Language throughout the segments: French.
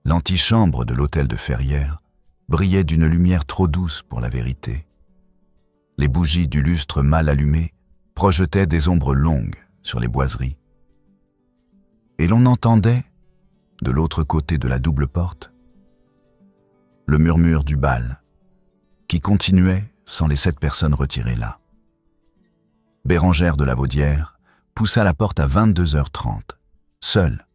L'antichambre de l'hôtel de Ferrières brillait d'une lumière trop douce pour la vérité. Les bougies du lustre mal allumé projetaient des ombres longues sur les boiseries. Et l'on entendait, de l'autre côté de la double porte, le murmure du bal, qui continuait sans les 7 personnes retirées là. Bérengère de Lavaudière poussa la porte à 22h30, seule,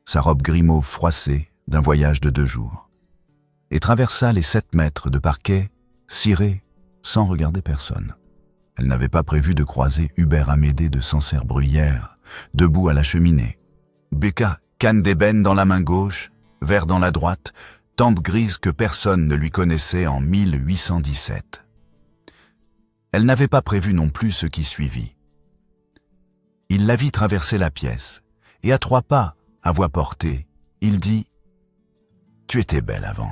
sa robe gris mauve froissée d'un voyage de 2 jours, et traversa les 7 mètres de parquet cirés sans regarder personne. Elle n'avait pas prévu de croiser Hubert Amédée de Sancerre-Bruyères, debout à la cheminée. Béca, canne d'ébène dans la main gauche, verre dans la droite, tempe grise que personne ne lui connaissait en 1817. Elle n'avait pas prévu non plus ce qui suivit. Il la vit traverser la pièce, et à 3 pas, à voix portée, il dit « Tu étais belle avant ».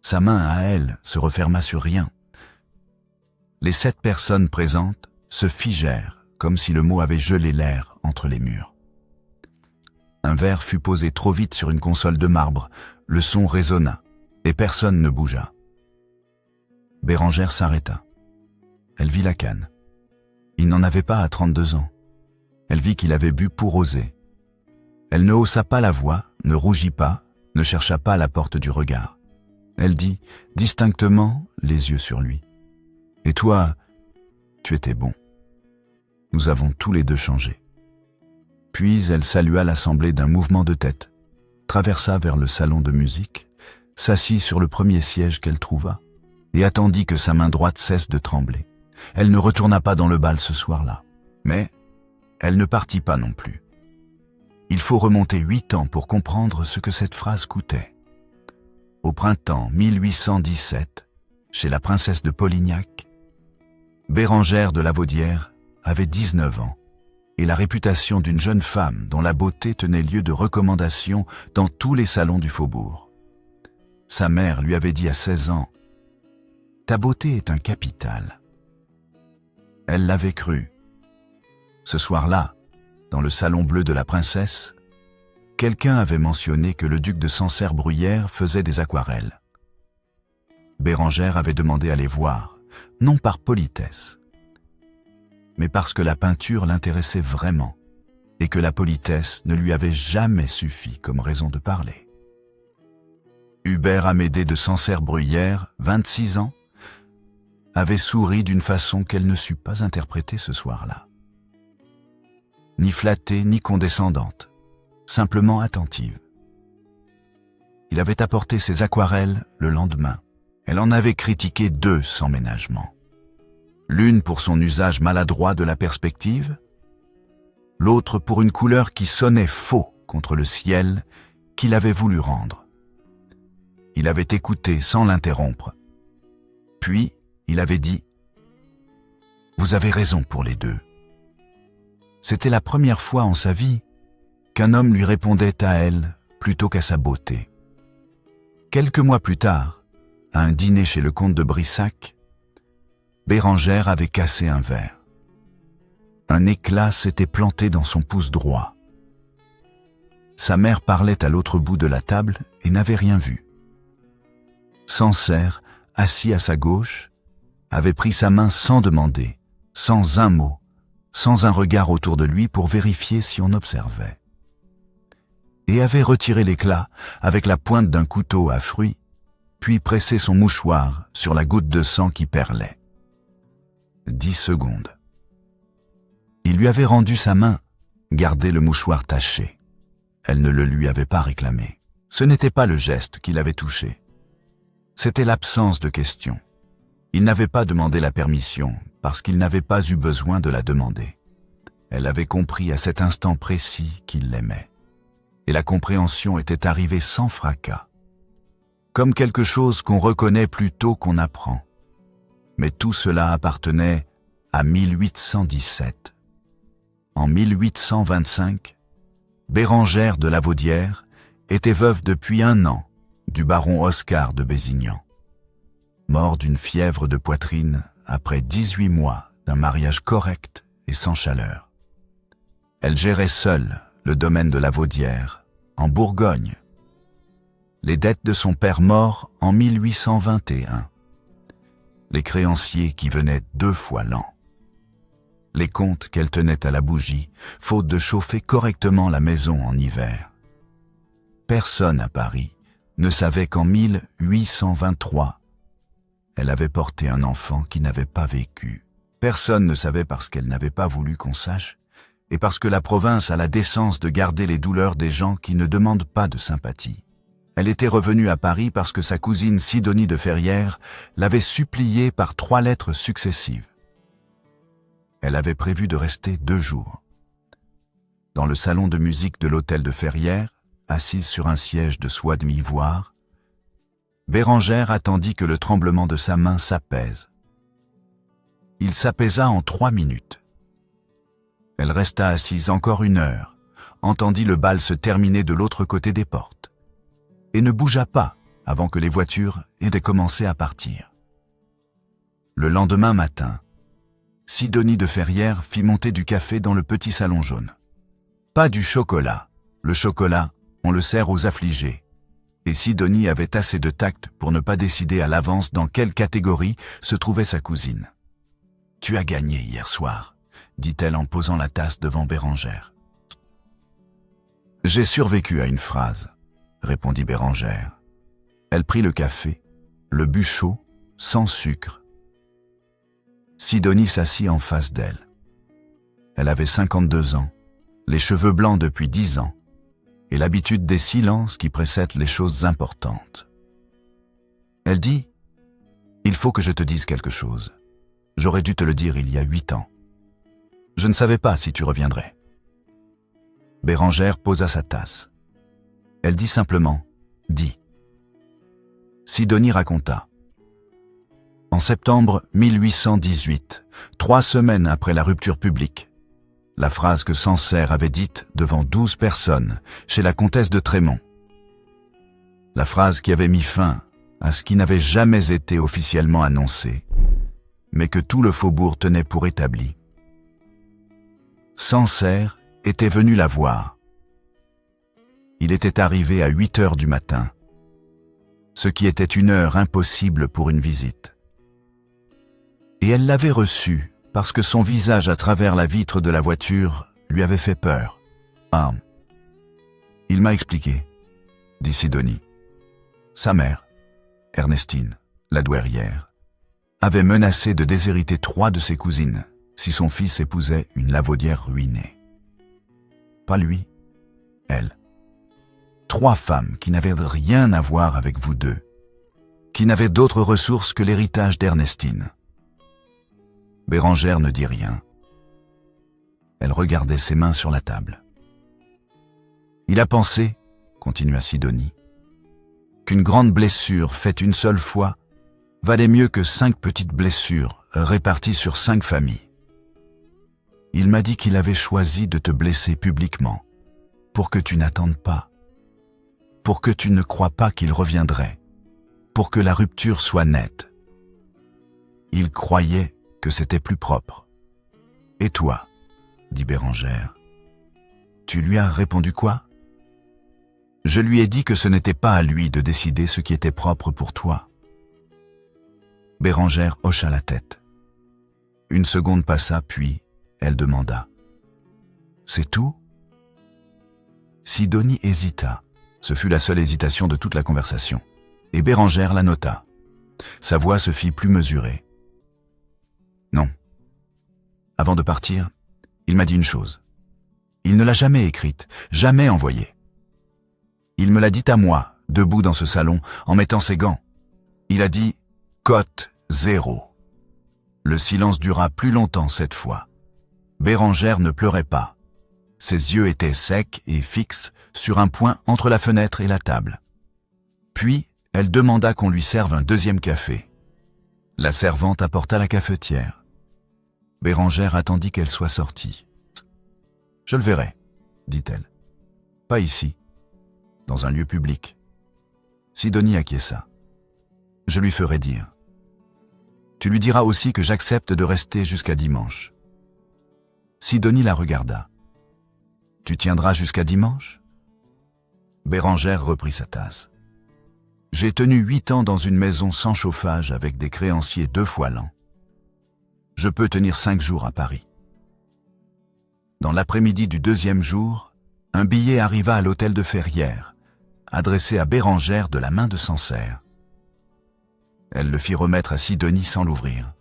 Sa main à elle se referma sur rien. Les 7 personnes présentes se figèrent comme si le mot avait gelé l'air entre les murs. Un verre fut posé trop vite sur une console de marbre, le son résonna, et personne ne bougea. Bérengère s'arrêta. Elle vit la canne. Il n'en avait pas à 32 ans. Elle vit qu'il avait bu pour oser. Elle ne haussa pas la voix, ne rougit pas, ne chercha pas la porte du regard. Elle dit, distinctement, les yeux sur lui. « Et toi, tu étais bon. Nous avons tous les 2 changé. » Puis elle salua l'assemblée d'un mouvement de tête, traversa vers le salon de musique, s'assit sur le premier siège qu'elle trouva, et attendit que sa main droite cesse de trembler. Elle ne retourna pas dans le bal ce soir-là, mais elle ne partit pas non plus. Il faut remonter 8 ans pour comprendre ce que cette phrase coûtait. Au printemps 1817, chez la princesse de Polignac, Bérengère de Lavaudière avait 19 ans et la réputation d'une jeune femme dont la beauté tenait lieu de recommandation dans tous les salons du faubourg. Sa mère lui avait dit à 16 ans « Ta beauté est un capital ». Elle l'avait cru. Ce soir-là, dans le salon bleu de la princesse, quelqu'un avait mentionné que le duc de Sancerre-Bruyères faisait des aquarelles. Bérengère avait demandé à les voir, non par politesse, mais parce que la peinture l'intéressait vraiment et que la politesse ne lui avait jamais suffi comme raison de parler. Hubert Amédée de Sancerre-Bruyères, 26 ans, avait souri d'une façon qu'elle ne sut pas interpréter ce soir-là. Ni flattée ni condescendante, simplement attentive. Il avait apporté ses aquarelles le lendemain. Elle en avait critiqué 2 sans ménagement. L'une pour son usage maladroit de la perspective, l'autre pour une couleur qui sonnait faux contre le ciel qu'il avait voulu rendre. Il avait écouté sans l'interrompre. Puis, il avait dit « Vous avez raison pour les 2 ». C'était la première fois en sa vie qu'un homme lui répondait à elle plutôt qu'à sa beauté. Quelques mois plus tard, à un dîner chez le comte de Brissac, Bérengère avait cassé un verre. Un éclat s'était planté dans son pouce droit. Sa mère parlait à l'autre bout de la table et n'avait rien vu. Sancerre, assis à sa gauche, avait pris sa main sans demander, sans un mot, sans un regard autour de lui pour vérifier si on observait. Et avait retiré l'éclat avec la pointe d'un couteau à fruits, puis pressé son mouchoir sur la goutte de sang qui perlait. 10 secondes. Il lui avait rendu sa main, gardé le mouchoir taché. Elle ne le lui avait pas réclamé. Ce n'était pas le geste qui l'avait touché. C'était l'absence de question. Il n'avait pas demandé la permission parce qu'il n'avait pas eu besoin de la demander. Elle avait compris à cet instant précis qu'il l'aimait. Et la compréhension était arrivée sans fracas. Comme quelque chose qu'on reconnaît plutôt qu'on apprend. Mais tout cela appartenait à 1817. En 1825, Bérengère de Lavaudière était veuve depuis 1 an du baron Oscar de Bézignan. Mort d'une fièvre de poitrine après 18 mois d'un mariage correct et sans chaleur. Elle gérait seule le domaine de Lavaudière, en Bourgogne, les dettes de son père mort en 1821, les créanciers qui venaient 2 fois l'an, les comptes qu'elle tenait à la bougie, faute de chauffer correctement la maison en hiver. Personne à Paris ne savait qu'en 1823, elle avait porté un enfant qui n'avait pas vécu. Personne ne savait parce qu'elle n'avait pas voulu qu'on sache, et parce que la province a la décence de garder les douleurs des gens qui ne demandent pas de sympathie. Elle était revenue à Paris parce que sa cousine Sidonie de Ferrières l'avait suppliée par 3 lettres successives. Elle avait prévu de rester 2 jours. Dans le salon de musique de l'hôtel de Ferrières, assise sur un siège de soie de ivoire, Bérengère attendit que le tremblement de sa main s'apaise. Il s'apaisa en 3 minutes. Elle resta assise encore 1 heure, entendit le bal se terminer de l'autre côté des portes, et ne bougea pas avant que les voitures aient commencé à partir. Le lendemain matin, Sidonie de Ferrières fit monter du café dans le petit salon jaune. Pas du chocolat. Le chocolat, on le sert aux affligés. Et Sidonie avait assez de tact pour ne pas décider à l'avance dans quelle catégorie se trouvait sa cousine. « Tu as gagné hier soir », dit-elle en posant la tasse devant Bérengère. « J'ai survécu à une phrase », répondit Bérengère. Elle prit le café, le but chaud, sans sucre. Sidonie s'assit en face d'elle. Elle avait 52 ans, les cheveux blancs depuis 10 ans, et l'habitude des silences qui précèdent les choses importantes. Elle dit « Il faut que je te dise quelque chose. J'aurais dû te le dire il y a 8 ans. Je ne savais pas si tu reviendrais. » Bérengère posa sa tasse. Elle dit simplement « Dis ». Sidonie raconta. En septembre 1818, 3 semaines après la rupture publique, la phrase que Sancerre avait dite devant 12 personnes chez la comtesse de Trémont. La phrase qui avait mis fin à ce qui n'avait jamais été officiellement annoncé, mais que tout le faubourg tenait pour établi. Sancerre était venu la voir. Il était arrivé à 8 heures du matin, ce qui était une heure impossible pour une visite. Et elle l'avait reçu parce que son visage à travers la vitre de la voiture lui avait fait peur. « Ah, il m'a expliqué, » dit Sidonie. Sa mère, Ernestine, la douairière, avait menacé de déshériter 3 de ses cousines si son fils épousait une lavaudière ruinée. Pas lui, elle. 3 femmes qui n'avaient rien à voir avec vous deux, qui n'avaient d'autres ressources que l'héritage d'Ernestine. Bérengère ne dit rien. Elle regardait ses mains sur la table. « Il a pensé, » continua Sidonie, « qu'une grande blessure faite une seule fois valait mieux que 5 petites blessures réparties sur 5 familles. Il m'a dit qu'il avait choisi de te blesser publiquement, pour que tu n'attendes pas, pour que tu ne crois pas qu'il reviendrait, pour que la rupture soit nette. Il croyait que c'était plus propre. Et toi, dit Bérengère, tu lui as répondu quoi? Je lui ai dit que ce n'était pas à lui de décider ce qui était propre pour toi. Bérengère hocha la tête. Une seconde passa, puis elle demanda. C'est tout? Sidonie hésita. Ce fut la seule hésitation de toute la conversation. Et Bérengère la nota. Sa voix se fit plus mesurée. Non. Avant de partir, il m'a dit une chose. Il ne l'a jamais écrite, jamais envoyée. Il me l'a dit à moi, debout dans ce salon, en mettant ses gants. Il a dit « Cote 0 ». Le silence dura plus longtemps cette fois. Bérengère ne pleurait pas. Ses yeux étaient secs et fixes sur un point entre la fenêtre et la table. Puis, elle demanda qu'on lui serve un 2e café. La servante apporta la cafetière. Bérengère attendit qu'elle soit sortie. « Je le verrai, » dit-elle. « Pas ici, dans un lieu public. » Sidonie acquiesça. « Je lui ferai dire. Tu lui diras aussi que j'accepte de rester jusqu'à dimanche. » Sidonie la regarda. « Tu tiendras jusqu'à dimanche ?» Bérengère reprit sa tasse. J'ai tenu 8 ans dans une maison sans chauffage avec des créanciers 2 fois l'an. Je peux tenir 5 jours à Paris. » Dans l'après-midi du 2e jour, un billet arriva à l'hôtel de Ferrières, adressé à Bérengère de la main de Sancerre. Elle le fit remettre à Sidonie sans l'ouvrir.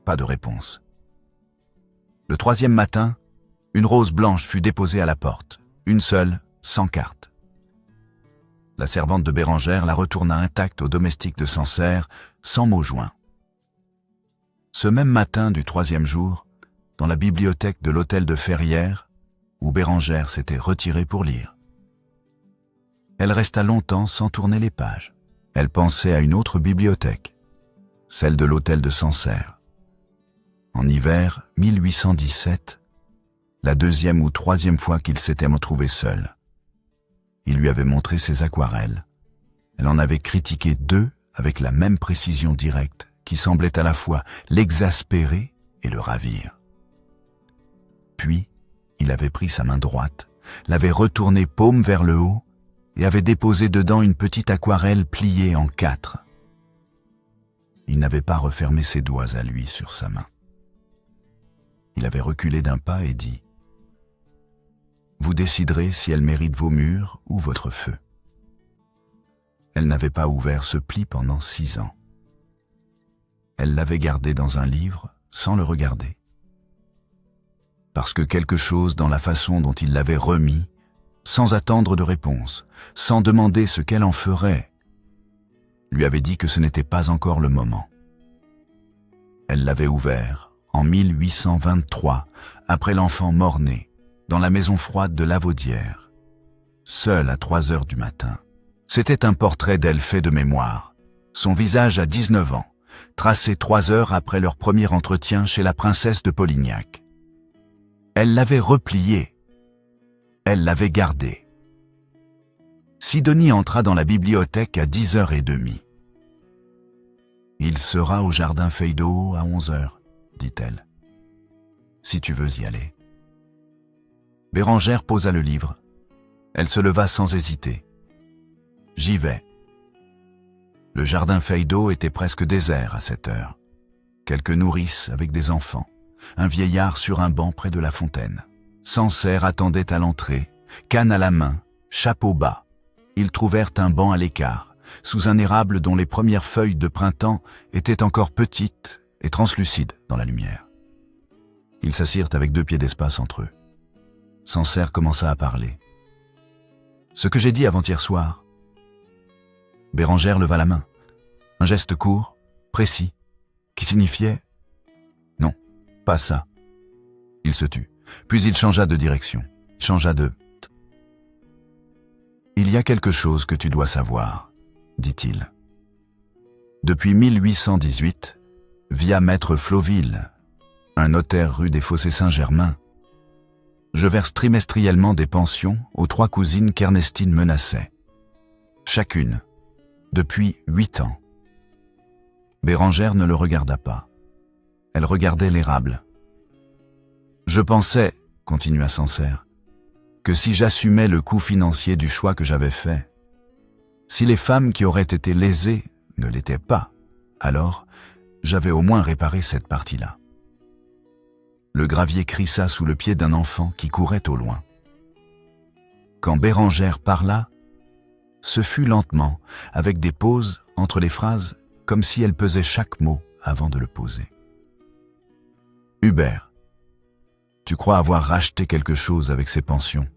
Pas de réponse. Le 3e matin, une rose blanche fut déposée à la porte, une seule, sans carte. La servante de Bérengère la retourna intacte au domestique de Sancerre, sans mot joint. Ce même matin du 3e jour, dans la bibliothèque de l'hôtel de Ferrières, où Bérengère s'était retirée pour lire. Elle resta longtemps sans tourner les pages. Elle pensait à une autre bibliothèque, celle de l'hôtel de Sancerre. En hiver 1817, la 2e ou 3e fois qu'il s'était retrouvé seul. Il lui avait montré ses aquarelles. Elle en avait critiqué 2 avec la même précision directe qui semblait à la fois l'exaspérer et le ravir. Puis, il avait pris sa main droite, l'avait retournée paume vers le haut et avait déposé dedans une petite aquarelle pliée en 4. Il n'avait pas refermé ses doigts à lui sur sa main. Il avait reculé d'un pas et dit « Vous déciderez si elle mérite vos murs ou votre feu. » Elle n'avait pas ouvert ce pli pendant 6 ans. Elle l'avait gardé dans un livre sans le regarder. Parce que quelque chose dans la façon dont il l'avait remis, sans attendre de réponse, sans demander ce qu'elle en ferait, lui avait dit que ce n'était pas encore le moment. Elle l'avait ouvert en 1823, après l'enfant mort-né, dans la maison froide de Lavaudière, seule à 3 heures du matin. C'était un portrait d'elle fait de mémoire, son visage à 19 ans, tracé 3 heures après leur premier entretien chez la princesse de Polignac. Elle l'avait replié, elle l'avait gardé. Sidonie entra dans la bibliothèque à 10h30. « Il sera au jardin Feydeau à 11h. dit-elle. « Si tu veux y aller. » Bérengère posa le livre. Elle se leva sans hésiter. « J'y vais. » Le jardin Feydeau était presque désert à cette heure. Quelques nourrices avec des enfants, un vieillard sur un banc près de la fontaine. Sancerre attendait à l'entrée, canne à la main, chapeau bas. Ils trouvèrent un banc à l'écart, sous un érable dont les premières feuilles de printemps étaient encore petites et translucides dans la lumière. Ils s'assirent avec 2 pieds d'espace entre eux. Sancerre commença à parler. « Ce que j'ai dit avant-hier soir. » Bérengère leva la main. Un geste court, précis, qui signifiait « Non, pas ça. » Il se tut, puis il changea de direction, changea de « Il y a quelque chose que tu dois savoir, » dit-il. Depuis 1818, via Maître Flauville, un notaire rue des Fossés-Saint-Germain, je verse trimestriellement des pensions aux 3 cousines qu'Ernestine menaçait. Chacune, depuis 8 ans. Bérengère ne le regarda pas. Elle regardait l'érable. « Je pensais, continua Sancerre, que si j'assumais le coût financier du choix que j'avais fait, si les femmes qui auraient été lésées ne l'étaient pas, alors j'avais au moins réparé cette partie-là. » Le gravier crissa sous le pied d'un enfant qui courait au loin. Quand Bérengère parla, ce fut lentement, avec des pauses entre les phrases, comme si elle pesait chaque mot avant de le poser. « Hubert, tu crois avoir racheté quelque chose avec ces pensions.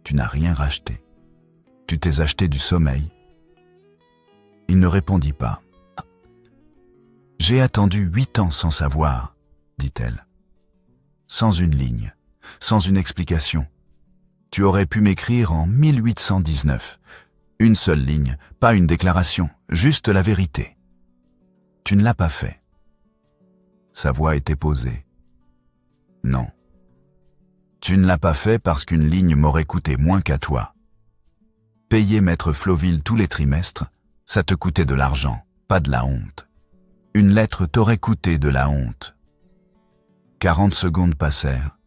Tu n'as rien racheté. Tu t'es acheté du sommeil. » Il ne répondit pas. « J'ai attendu 8 ans sans savoir, dit-elle. Sans une ligne, sans une explication. Tu aurais pu m'écrire en 1819. Une seule ligne, pas une déclaration, juste la vérité. Tu ne l'as pas fait. » Sa voix était posée. « Non. Tu ne l'as pas fait parce qu'une ligne m'aurait coûté moins qu'à toi. Payer Maître Flauville tous les trimestres, ça te coûtait de l'argent, pas de la honte. Une lettre t'aurait coûté de la honte. » 40 secondes passèrent.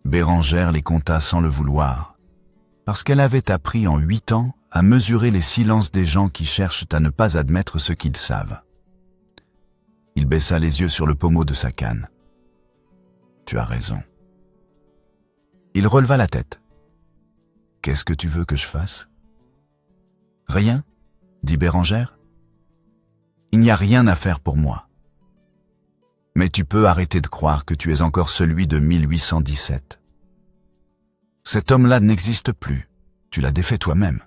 Bérengère les compta sans le vouloir, parce qu'elle avait appris en 8 ans à mesurer les silences des gens qui cherchent à ne pas admettre ce qu'ils savent. Il baissa les yeux sur le pommeau de sa canne. « Tu as raison. » Il releva la tête. « Qu'est-ce que tu veux que je fasse ?»« Rien, » dit Bérengère. « Il n'y a rien à faire pour moi. Mais tu peux arrêter de croire que tu es encore celui de 1817. Cet homme-là n'existe plus. Tu l'as défait toi-même. »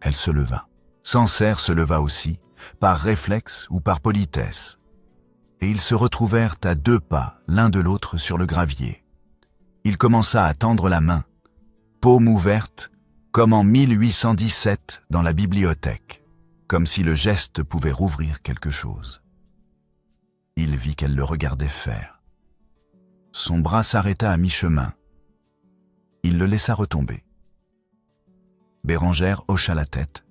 Elle se leva. Sancerre se leva aussi, par réflexe ou par politesse. Et ils se retrouvèrent à 2 pas l'un de l'autre sur le gravier. Il commença à tendre la main, paume ouverte, comme en 1817 dans la bibliothèque, comme si le geste pouvait rouvrir quelque chose. Il vit qu'elle le regardait faire. Son bras s'arrêta à mi-chemin. Il le laissa retomber. Bérengère hocha la tête,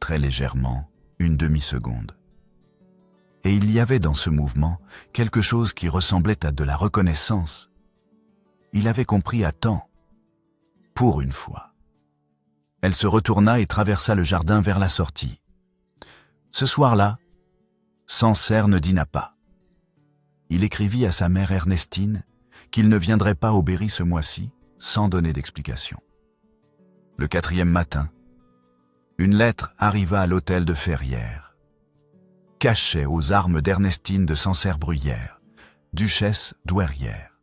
très légèrement, une demi-seconde. Et il y avait dans ce mouvement quelque chose qui ressemblait à de la reconnaissance. Il avait compris à temps, pour une fois. Elle se retourna et traversa le jardin vers la sortie. Ce soir-là, Sancerre ne dîna pas. Il écrivit à sa mère Ernestine qu'il ne viendrait pas au Berry ce mois-ci sans donner d'explication. Le 4e matin, une lettre arriva à l'hôtel de Ferrières. Cachet aux armes d'Ernestine de Sancerre-Bruyères, duchesse douairière.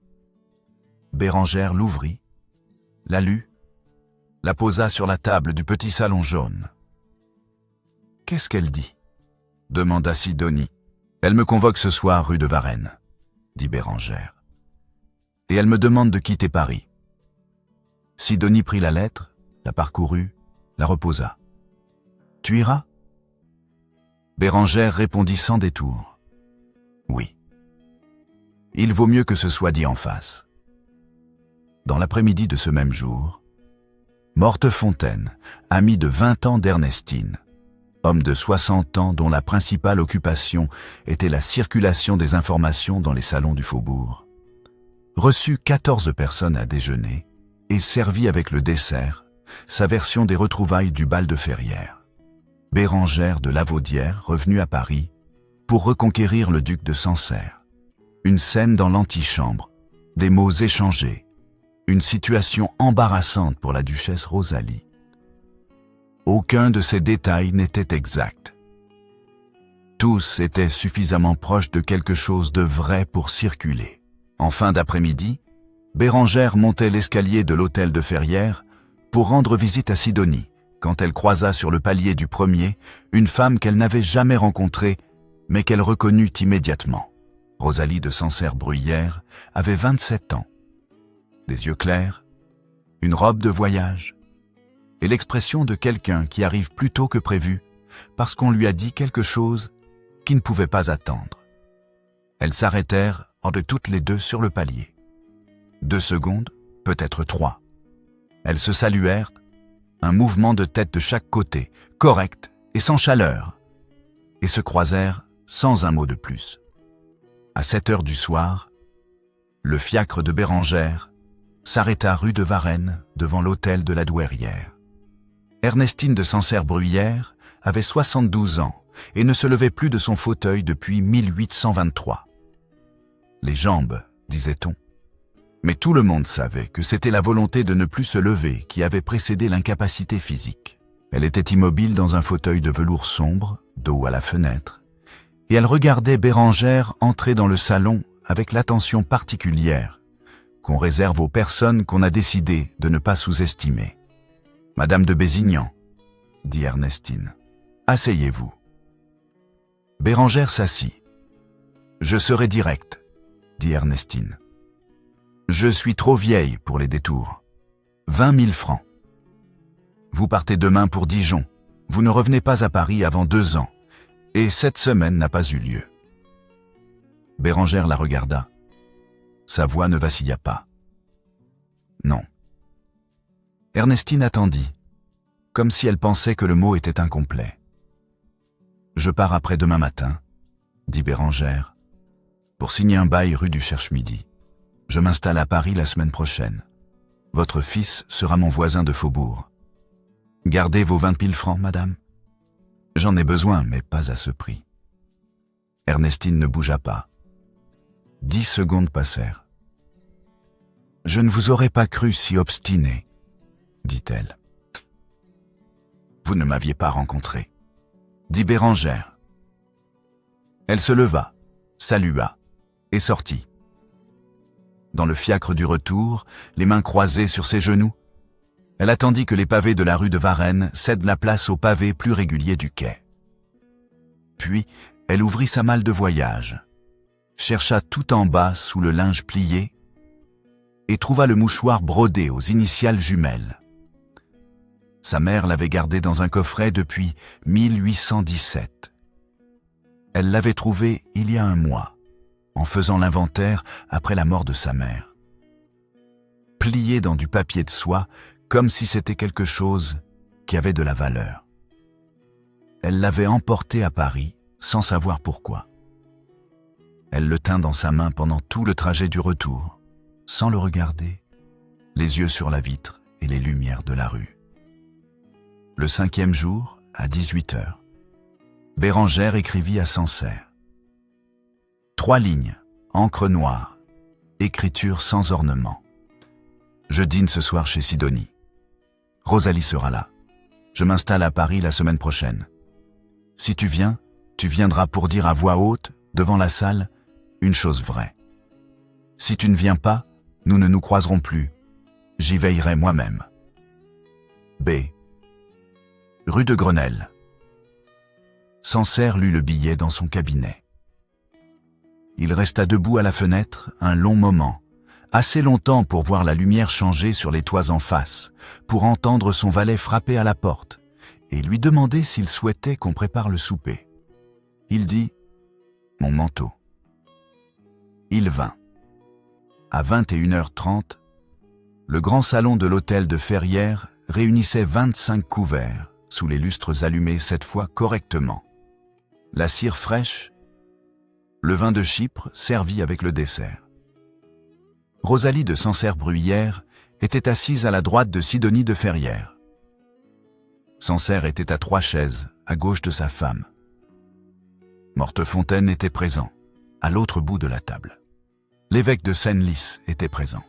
Bérengère l'ouvrit, la lut, la posa sur la table du petit salon jaune. « Qu'est-ce qu'elle dit ?» demanda Sidonie. « Elle me convoque ce soir rue de Varennes, » dit Bérengère. « Et elle me demande de quitter Paris. » Sidonie prit la lettre, la parcourut, la reposa. « Tu iras ?» Bérengère répondit sans détour. « Oui. » Il vaut mieux que ce soit dit en face. Dans l'après-midi de ce même jour, Mortefontaine, ami de 20 ans d'Ernestine, homme de 60 ans dont la principale occupation était la circulation des informations dans les salons du faubourg, reçut 14 personnes à déjeuner et servit avec le dessert sa version des retrouvailles du bal de Ferrières. Bérengère de Lavaudière, revenue à Paris, pour reconquérir le duc de Sancerre. Une scène dans l'antichambre, des mots échangés, une situation embarrassante pour la duchesse Rosalie. Aucun de ces détails n'était exact. Tous étaient suffisamment proches de quelque chose de vrai pour circuler. En fin d'après-midi, Bérengère montait l'escalier de l'hôtel de Ferrières pour rendre visite à Sidonie, quand elle croisa sur le palier du premier une femme qu'elle n'avait jamais rencontrée, mais qu'elle reconnut immédiatement. Rosalie de Sancerre-Bruyères avait 27 ans. Des yeux clairs, une robe de voyage, et l'expression de quelqu'un qui arrive plus tôt que prévu parce qu'on lui a dit quelque chose qui ne pouvait pas attendre. Elles s'arrêtèrent de toutes les deux sur le palier. 2 secondes, peut-être 3. Elles se saluèrent, un mouvement de tête de chaque côté, correct et sans chaleur, et se croisèrent sans un mot de plus. À 7 heures du soir, le fiacre de Bérengère s'arrêta rue de Varennes devant l'hôtel de la Douairière. Ernestine de Sancerre-Bruyères avait 72 ans et ne se levait plus de son fauteuil depuis 1823. Les jambes, disait-on. Mais tout le monde savait que c'était la volonté de ne plus se lever qui avait précédé l'incapacité physique. Elle était immobile dans un fauteuil de velours sombre, dos à la fenêtre, et elle regardait Bérengère entrer dans le salon avec l'attention particulière qu'on réserve aux personnes qu'on a décidé de ne pas sous-estimer. « Madame de Bézignan, » dit Ernestine, « asseyez-vous. » Bérengère s'assit. « Je serai directe, » dit Ernestine. « Je suis trop vieille pour les détours. 20 000 francs. Vous partez demain pour Dijon. Vous ne revenez pas à Paris avant 2 ans. Et cette semaine n'a pas eu lieu. » Bérengère la regarda. Sa voix ne vacilla pas. « Non. » Ernestine attendit, comme si elle pensait que le mot était incomplet. « Je pars après-demain matin, » dit Bérengère, « pour signer un bail rue du Cherche-Midi. Je m'installe à Paris la semaine prochaine. Votre fils sera mon voisin de faubourg. » Gardez vos 20 000 francs, madame. J'en ai besoin, mais pas à ce prix. Ernestine ne bougea pas. 10 secondes passèrent. Je ne vous aurais pas cru si obstiné, dit-elle. Vous ne m'aviez pas rencontré, dit Bérengère. Elle se leva, salua et sortit. Dans le fiacre du retour, les mains croisées sur ses genoux, elle attendit que les pavés de la rue de Varennes cèdent la place aux pavés plus réguliers du quai. Puis, elle ouvrit sa malle de voyage, chercha tout en bas sous le linge plié et trouva le mouchoir brodé aux initiales jumelles. Sa mère l'avait gardé dans un coffret depuis 1817. Elle l'avait trouvé il y a un mois, en faisant l'inventaire après la mort de sa mère. Plié dans du papier de soie, comme si c'était quelque chose qui avait de la valeur. Elle l'avait emporté à Paris, sans savoir pourquoi. Elle le tint dans sa main pendant tout le trajet du retour, sans le regarder, les yeux sur la vitre et les lumières de la rue. Le 5e jour, à 18h, Bérengère écrivit à Sancerre. 3 lignes, encre noire, écriture sans ornement. Je dîne ce soir chez Sidonie. Rosalie sera là. Je m'installe à Paris la semaine prochaine. Si tu viens, tu viendras pour dire à voix haute, devant la salle, une chose vraie. Si tu ne viens pas, nous ne nous croiserons plus. J'y veillerai moi-même. B. Rue de Grenelle. Sancerre lut le billet dans son cabinet. Il resta debout à la fenêtre un long moment, assez longtemps pour voir la lumière changer sur les toits en face, pour entendre son valet frapper à la porte et lui demander s'il souhaitait qu'on prépare le souper. Il dit « Mon manteau ». Il vint. À 21h30, le grand salon de l'hôtel de Ferrières réunissait 25 couverts, sous les lustres allumés cette fois correctement. La cire fraîche, le vin de Chypre servi avec le dessert. Rosalie de Sancerre-Bruyères était assise à la droite de Sidonie de Ferrières. Sancerre était à 3 chaises, à gauche de sa femme. Mortefontaine était présent, à l'autre bout de la table. L'évêque de Senlis était présent.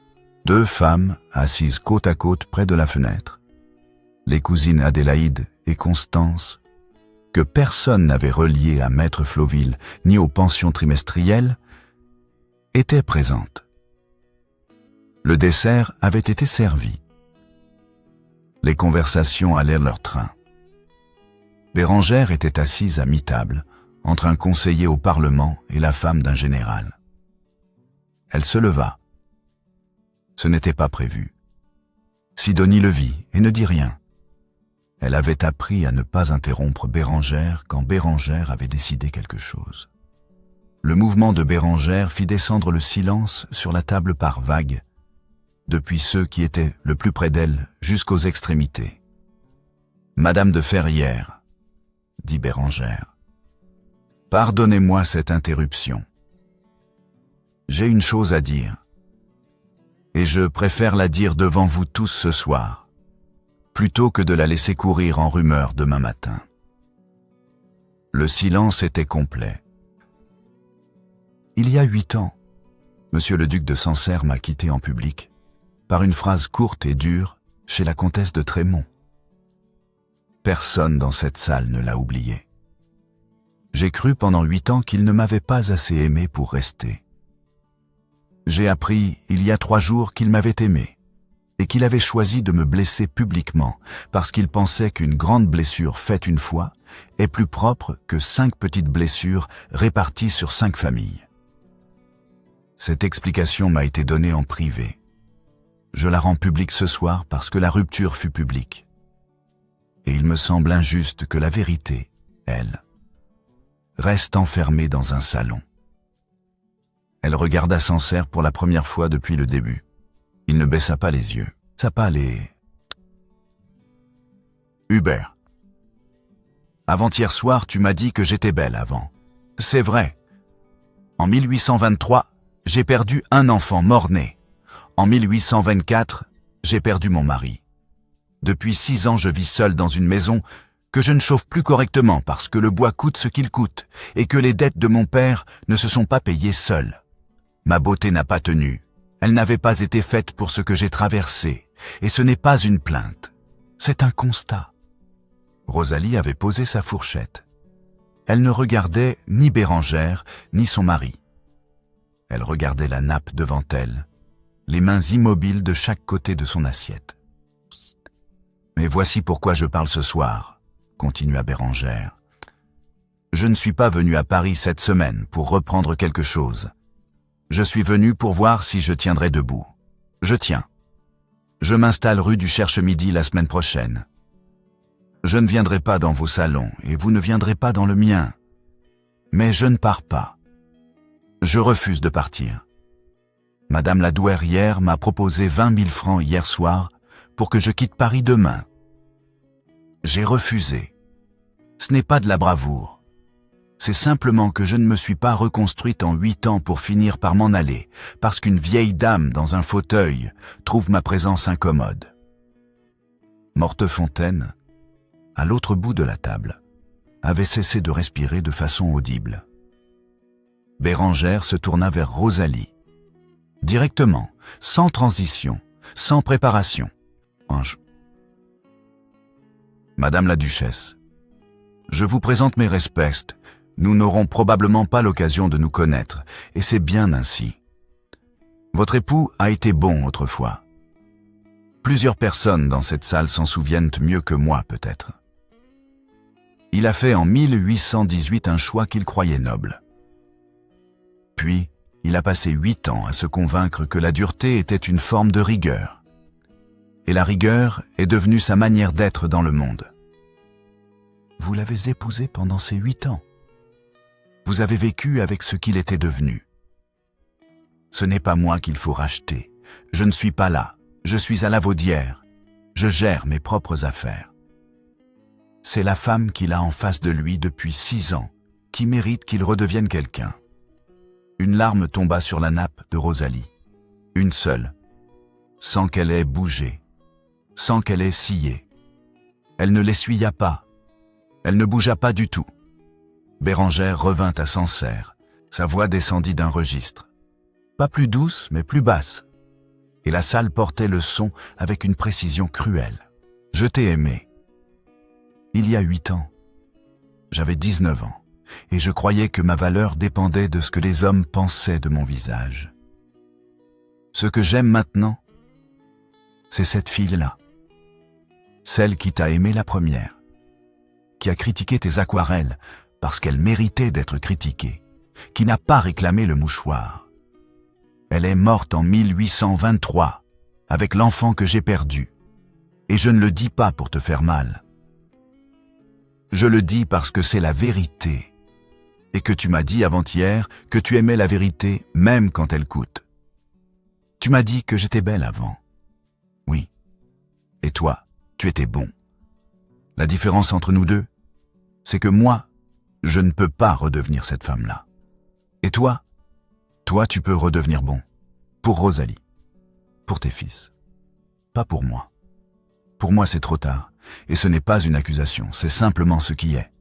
2 femmes assises côte à côte près de la fenêtre. Les cousines Adélaïde et Constance, que personne n'avait reliées à Maître Flauville ni aux pensions trimestrielles, étaient présentes. Le dessert avait été servi. Les conversations allèrent leur train. Bérengère était assise à mi-table, entre un conseiller au Parlement et la femme d'un général. Elle se leva. Ce n'était pas prévu. Sidonie le vit et ne dit rien. Elle avait appris à ne pas interrompre Bérengère quand Bérengère avait décidé quelque chose. Le mouvement de Bérengère fit descendre le silence sur la table par vagues, depuis ceux qui étaient le plus près d'elle jusqu'aux extrémités. « Madame de Ferrières, » dit Bérengère, « pardonnez-moi cette interruption. J'ai une chose à dire, et je préfère la dire devant vous tous ce soir, plutôt que de la laisser courir en rumeur demain matin. » Le silence était complet. « Il y a 8 ans, Monsieur le duc de Sancerre m'a quitté en public, par une phrase courte et dure chez la comtesse de Trémont. Personne dans cette salle ne l'a oublié. J'ai cru pendant 8 ans qu'il ne m'avait pas assez aimé pour rester. J'ai appris il y a 3 jours qu'il m'avait aimé et qu'il avait choisi de me blesser publiquement parce qu'il pensait qu'une grande blessure faite une fois est plus propre que 5 petites blessures réparties sur 5 familles. Cette explication m'a été donnée en privé. Je la rends publique ce soir parce que la rupture fut publique. Et il me semble injuste que la vérité, elle, reste enfermée dans un salon. Elle regarda Sancerre pour la première fois depuis le début. Il ne baissa pas les yeux. Ça pas les... Hubert. Avant-hier soir, tu m'as dit que j'étais belle avant. C'est vrai. En 1823, j'ai perdu un enfant mort-né. En 1824, j'ai perdu mon mari. Depuis 6 ans, je vis seul dans une maison que je ne chauffe plus correctement parce que le bois coûte ce qu'il coûte et que les dettes de mon père ne se sont pas payées seules. Ma beauté n'a pas tenu. Elle n'avait pas été faite pour ce que j'ai traversé. Et ce n'est pas une plainte. C'est un constat. Rosalie avait posé sa fourchette. Elle ne regardait ni Bérengère, ni son mari. Elle regardait la nappe devant elle, les mains immobiles de chaque côté de son assiette. « Mais voici pourquoi je parle ce soir », continua Bérengère. « Je ne suis pas venu à Paris cette semaine pour reprendre quelque chose. Je suis venu pour voir si je tiendrai debout. Je tiens. Je m'installe rue du Cherche-Midi la semaine prochaine. Je ne viendrai pas dans vos salons et vous ne viendrez pas dans le mien. Mais je ne pars pas. Je refuse de partir. Madame la douairière m'a proposé 20 000 francs hier soir pour que je quitte Paris demain. J'ai refusé. Ce n'est pas de la bravoure. C'est simplement que je ne me suis pas reconstruite en 8 ans pour finir par m'en aller, parce qu'une vieille dame dans un fauteuil trouve ma présence incommode. Mortefontaine, à l'autre bout de la table, avait cessé de respirer de façon audible. Bérengère se tourna vers Rosalie. Directement, sans transition, sans préparation. Madame la Duchesse, je vous présente mes respects. Nous n'aurons probablement pas l'occasion de nous connaître, et c'est bien ainsi. Votre époux a été bon autrefois. Plusieurs personnes dans cette salle s'en souviennent mieux que moi, peut-être. Il a fait en 1818 un choix qu'il croyait noble. Puis, il a passé 8 ans à se convaincre que la dureté était une forme de rigueur. Et la rigueur est devenue sa manière d'être dans le monde. Vous l'avez épousé pendant ces 8 ans. Vous avez vécu avec ce qu'il était devenu. Ce n'est pas moi qu'il faut racheter. Je ne suis pas là. Je suis à la Vaudière. Je gère mes propres affaires. C'est la femme qu'il a en face de lui depuis 6 ans qui mérite qu'il redevienne quelqu'un. Une larme tomba sur la nappe de Rosalie. Une seule. Sans qu'elle ait bougé. Sans qu'elle ait scié. Elle ne l'essuya pas. Elle ne bougea pas du tout. Bérengère revint à Sancerre. Sa voix descendit d'un registre. Pas plus douce, mais plus basse. Et la salle portait le son avec une précision cruelle. Je t'ai aimé. Il y a 8 ans. J'avais 19 ans, et je croyais que ma valeur dépendait de ce que les hommes pensaient de mon visage. Ce que j'aime maintenant, c'est cette fille-là. Celle qui t'a aimé la première, qui a critiqué tes aquarelles, parce qu'elle méritait d'être critiquée, qui n'a pas réclamé le mouchoir. Elle est morte en 1823, avec l'enfant que j'ai perdu. Et je ne le dis pas pour te faire mal. Je le dis parce que c'est la vérité, et que tu m'as dit avant-hier que tu aimais la vérité même quand elle coûte. Tu m'as dit que j'étais belle avant. Oui. Et toi, tu étais bon. La différence entre nous deux, c'est que moi, je ne peux pas redevenir cette femme-là. Et toi, tu peux redevenir bon. Pour Rosalie. Pour tes fils. Pas pour moi. Pour moi, c'est trop tard. Et ce n'est pas une accusation, c'est simplement ce qui est.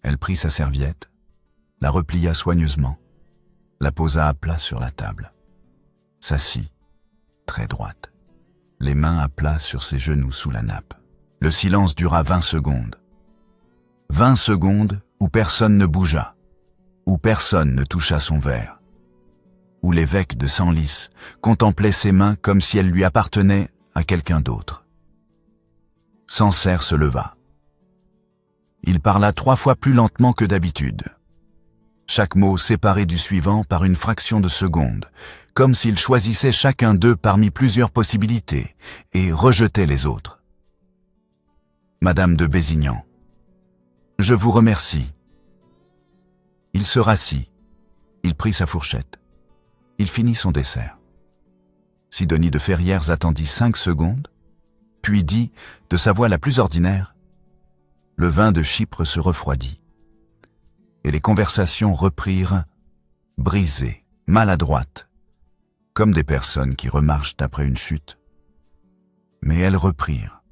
Elle prit sa serviette, la replia soigneusement, la posa à plat sur la table, s'assit, très droite, les mains à plat sur ses genoux sous la nappe. Le silence dura 20 secondes. 20 secondes où personne ne bougea, où personne ne toucha son verre, où l'évêque de Senlis contemplait ses mains comme si elles lui appartenaient à quelqu'un d'autre. Sancerre se leva. Il parla 3 fois plus lentement que d'habitude. Chaque mot séparé du suivant par une fraction de seconde, comme s'il choisissait chacun d'eux parmi plusieurs possibilités et rejetait les autres. Madame de Bézignan, je vous remercie. Il se rassit. Il prit sa fourchette. Il finit son dessert. Sidonie de Ferrières attendit 5 secondes, puis dit, de sa voix la plus ordinaire, « Le vin de Chypre se refroidit. » Et les conversations reprirent, brisées, maladroites, comme des personnes qui remarchent après une chute. mais elles reprirent.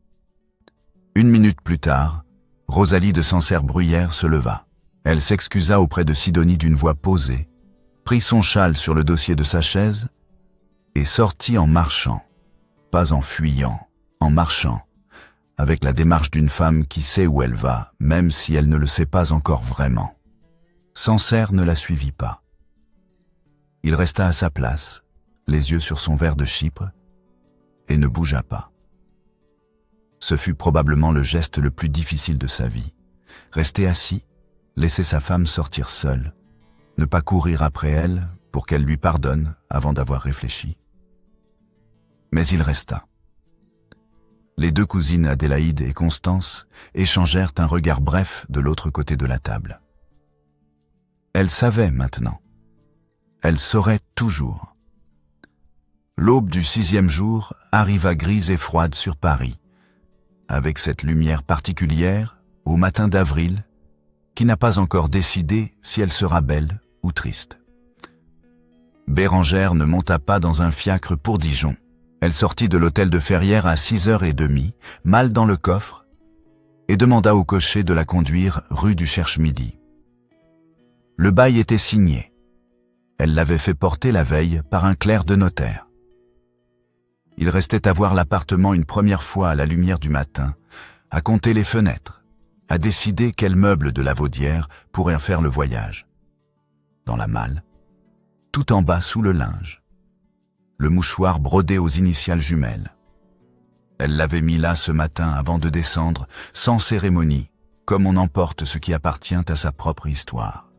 1 minute plus tard, Rosalie de Sancerre-Bruyères se leva. Elle s'excusa auprès de Sidonie d'une voix posée, prit son châle sur le dossier de sa chaise et sortit en marchant, pas en fuyant, en marchant, avec la démarche d'une femme qui sait où elle va, même si elle ne le sait pas encore vraiment. Sancerre ne la suivit pas. Il resta à sa place, les yeux sur son verre de chypre, et ne bougea pas. Ce fut probablement le geste le plus difficile de sa vie. Rester assis, laisser sa femme sortir seule, ne pas courir après elle pour qu'elle lui pardonne avant d'avoir réfléchi. Mais il resta. Les 2 cousines Adélaïde et Constance échangèrent un regard bref de l'autre côté de la table. Elle savait maintenant. Elle saurait toujours. L'aube du 6e jour arriva grise et froide sur Paris, avec cette lumière particulière, au matin d'avril, qui n'a pas encore décidé si elle sera belle ou triste. Bérengère ne monta pas dans un fiacre pour Dijon. Elle sortit de l'hôtel de Ferrières à 6h30, mal dans le coffre, et demanda au cocher de la conduire rue du Cherche-Midi. Le bail était signé. Elle l'avait fait porter la veille par un clerc de notaire. Il restait à voir l'appartement une première fois à la lumière du matin, à compter les fenêtres, à décider quel meuble de la Vaudière pourrait faire le voyage. Dans la malle, tout en bas sous le linge, le mouchoir brodé aux initiales jumelles. Elle l'avait mis là ce matin avant de descendre, sans cérémonie, comme on emporte ce qui appartient à sa propre histoire.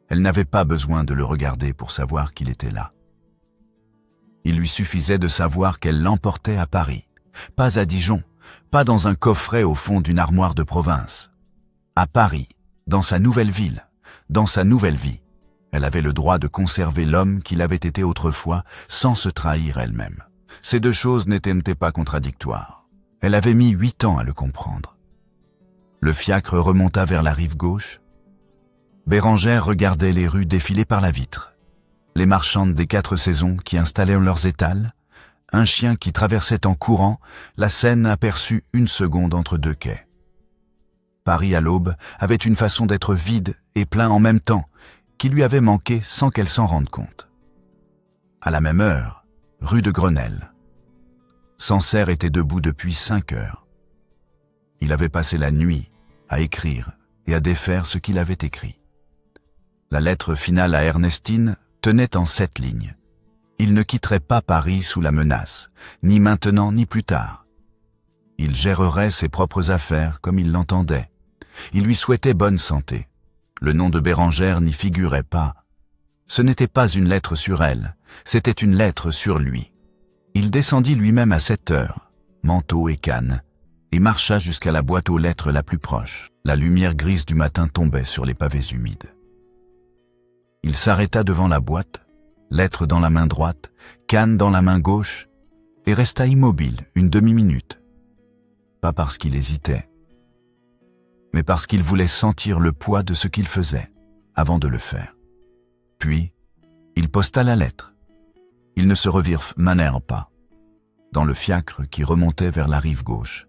Elle n'avait pas besoin de le regarder pour savoir qu'il était là. Il lui suffisait de savoir qu'elle l'emportait à Paris, pas à Dijon, pas dans un coffret au fond d'une armoire de province. À Paris, dans sa nouvelle ville, dans sa nouvelle vie, elle avait le droit de conserver l'homme qu'il avait été autrefois sans se trahir elle-même. Ces 2 choses n'étaient pas contradictoires. Elle avait mis 8 ans à le comprendre. Le fiacre remonta vers la rive gauche. Bérengère regardait les rues défiler par la vitre. Les marchandes des 4 saisons qui installaient leurs étals, un chien qui traversait en courant la Seine aperçue 1 seconde entre 2 quais. Paris à l'aube avait une façon d'être vide et plein en même temps, qui lui avait manqué sans qu'elle s'en rende compte. À la même heure, rue de Grenelle. Sancerre était debout depuis 5 heures. Il avait passé la nuit à écrire et à défaire ce qu'il avait écrit. La lettre finale à Ernestine tenait en 7 lignes. Il ne quitterait pas Paris sous la menace, ni maintenant ni plus tard. Il gérerait ses propres affaires comme il l'entendait. Il lui souhaitait bonne santé. Le nom de Bérengère n'y figurait pas. Ce n'était pas une lettre sur elle, c'était une lettre sur lui. Il descendit lui-même à 7 heures, manteau et canne, et marcha jusqu'à la boîte aux lettres la plus proche. La lumière grise du matin tombait sur les pavés humides. Il s'arrêta devant la boîte, lettre dans la main droite, canne dans la main gauche, et resta immobile 1 demi-minute. Pas parce qu'il hésitait, mais parce qu'il voulait sentir le poids de ce qu'il faisait, avant de le faire. Puis, il posta la lettre. Ils ne se revirent pas, dans le fiacre qui remontait vers la rive gauche.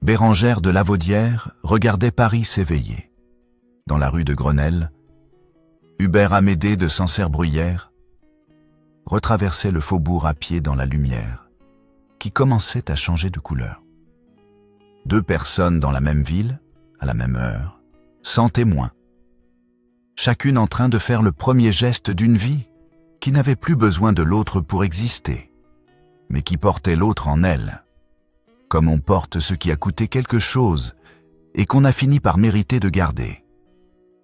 Bérengère de Lavaudière regardait Paris s'éveiller. Dans la rue de Grenelle, Hubert Amédée de Sancerre-Bruyères retraversait le faubourg à pied dans la lumière, qui commençait à changer de couleur. 2 personnes dans la même ville, à la même heure, sans témoin. Chacune en train de faire le premier geste d'une vie qui n'avait plus besoin de l'autre pour exister, mais qui portait l'autre en elle, comme on porte ce qui a coûté quelque chose et qu'on a fini par mériter de garder.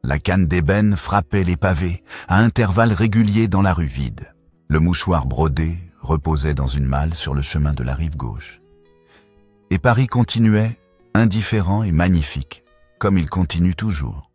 La canne d'ébène frappait les pavés à intervalles réguliers dans la rue vide. Le mouchoir brodé reposait dans une malle sur le chemin de la rive gauche. Et Paris continuait, indifférent et magnifique, comme il continue toujours.